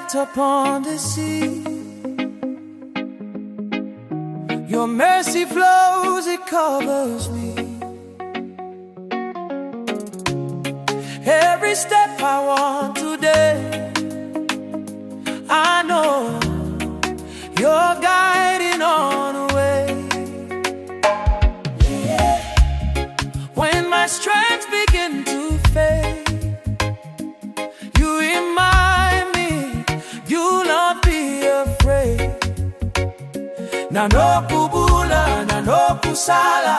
light upon the sea. Your mercy flows, it covers me. Every step I want today, I know you're guiding on the way. When my strength begins to fade, you remind me you'll not be afraid. Na no kubula, na no kusala,